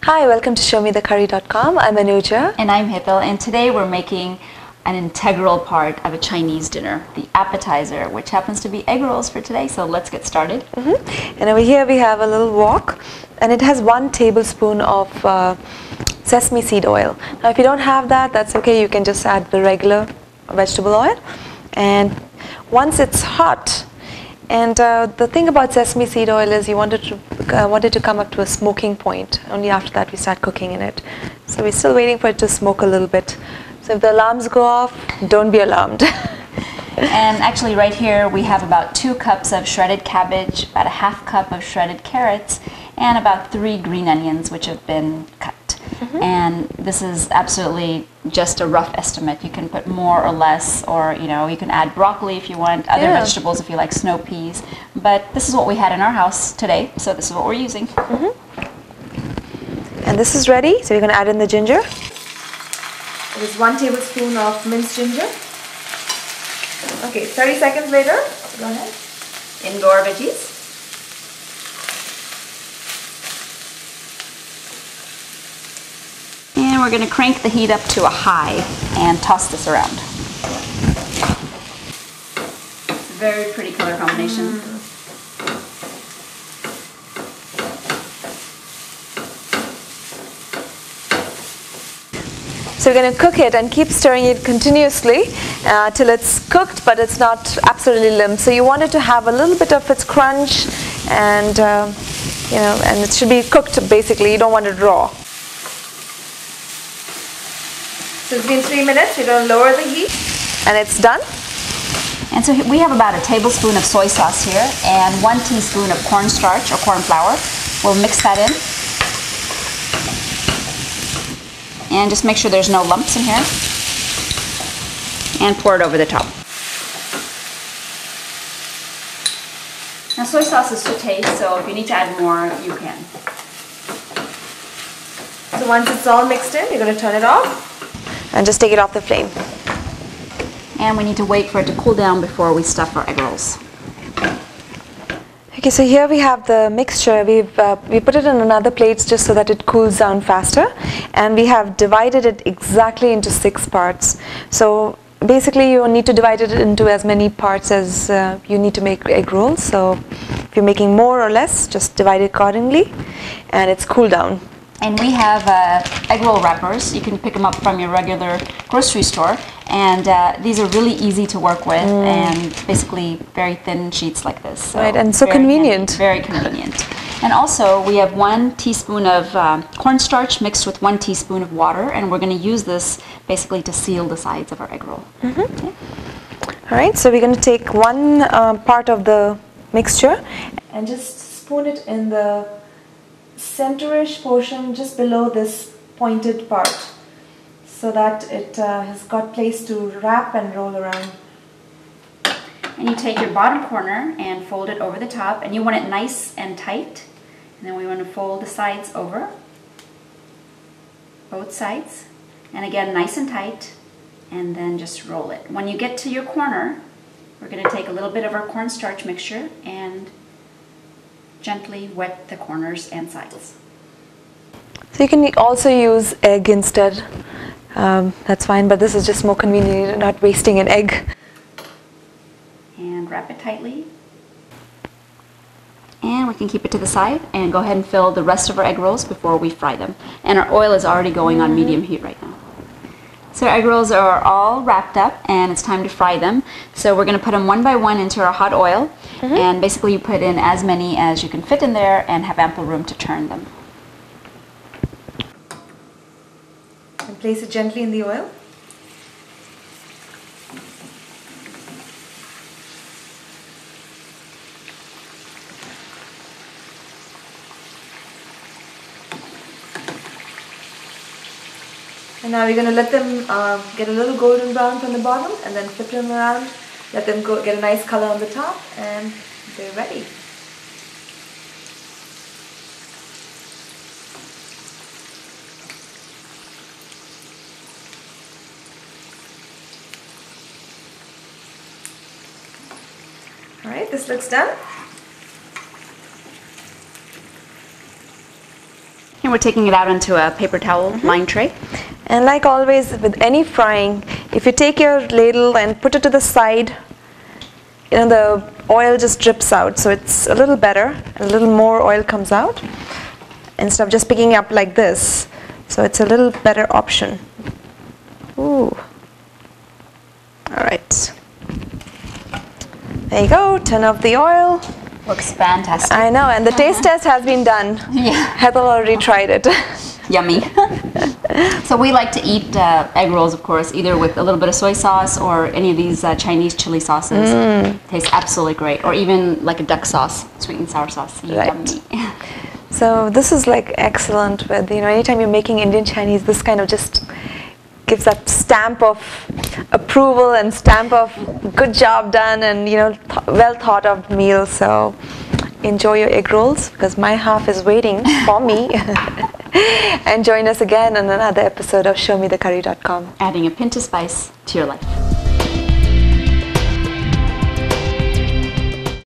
Hi, welcome to ShowMeTheCurry.com. I'm Anuja. And I'm Hippel, and today we're making an integral part of a Chinese dinner, the appetizer, which happens to be egg rolls for today, so let's get started. And over here we have a little wok, and it has 1 tablespoon of sesame seed oil. Now if you don't have that, that's okay, you can just add the regular vegetable oil. And once it's hot, and the thing about sesame seed oil is you want it to come up to a smoking point. Only after that we start cooking in it. So we're still waiting for it to smoke a little bit. So if the alarms go off, don't be alarmed. And actually right here we have about 2 cups of shredded cabbage, about a ½ cup of shredded carrots, and about 3 green onions which have been cut. And this is absolutely just a rough estimate. You can put more or less, or you can add broccoli if you want, other vegetables if you like snow peas. But this is what we had in our house today, so this is what we're using. And this is ready, so you're going to add in the ginger. It is 1 tablespoon of minced ginger. Okay, 30 seconds later, go ahead. In go our veggies. And we're going to crank the heat up to a high and toss this around. Very pretty color combination. So we're going to cook it and keep stirring it continuously till it's cooked, but it's not absolutely limp. So you want it to have a little bit of its crunch, and and it should be cooked basically. You don't want it raw. So it's been 3 minutes. We're going to lower the heat, and it's done. And so we have about a tablespoon of soy sauce here and 1 teaspoon of cornstarch or corn flour. We'll mix that in. And just make sure there's no lumps in here. And pour it over the top. Now soy sauce is to taste, so if you need to add more, you can. So once it's all mixed in, you're going to turn it off and just take it off the flame. And we need to wait for it to cool down before we stuff our egg rolls. Okay, so here we have the mixture. We put it in another plate just so that it cools down faster, and we have divided it exactly into 6 parts. So basically you need to divide it into as many parts as you need to make egg rolls. So if you're making more or less, just divide it accordingly, and it's cooled down. And we have egg roll wrappers. You can pick them up from your regular grocery store. And these are really easy to work with, and basically very thin sheets like this. So right, and so convenient. Very convenient. And also we have 1 teaspoon of cornstarch mixed with 1 teaspoon of water, and we're going to use this basically to seal the sides of our egg roll. Okay. All right, so we're going to take 1 part of the mixture and just spoon it in the centerish portion just below this pointed part, so that it has got place to wrap and roll around. And you take your bottom corner and fold it over the top, and you want it nice and tight. And then we want to fold the sides over, both sides, and again nice and tight, and then just roll it. When you get to your corner, we're going to take a little bit of our cornstarch mixture and gently wet the corners and sides. So you can also use egg instead. That's fine, but this is just more convenient. You're not wasting an egg. And wrap it tightly. And we can keep it to the side and go ahead and fill the rest of our egg rolls before we fry them. And our oil is already going on medium heat right now. So our egg rolls are all wrapped up, and it's time to fry them. So we're going to put them 1 by 1 into our hot oil, and basically you put in as many as you can fit in there and have ample room to turn them. And place it gently in the oil. And now we're going to let them get a little golden brown from the bottom, and then flip them around, let them get a nice color on the top, and they're ready. Alright, this looks done. Here we're taking it out onto a paper towel lined tray. And like always with any frying, if you take your ladle and put it to the side, you know, the oil just drips out, so it's a little better, a little more oil comes out instead of just picking up like this. So it's a little better option. Ooh. All right. There you go, turn off the oil. Looks fantastic. I know, and the taste test has been done. Yeah. Heather already tried it. Yummy. So we like to eat egg rolls, of course, either with a little bit of soy sauce or any of these Chinese chili sauces. Tastes absolutely great. Or even like a duck sauce, sweet and sour sauce. Right. Yummy. So this is like excellent with, you know, anytime you're making Indian Chinese, this kind of just gives that stamp of approval and stamp of good job done and, you know, well thought of meal. So enjoy your egg rolls because my half is waiting for me. And join us again on another episode of ShowMeTheCurry.com. Adding a pinch of spice to your life.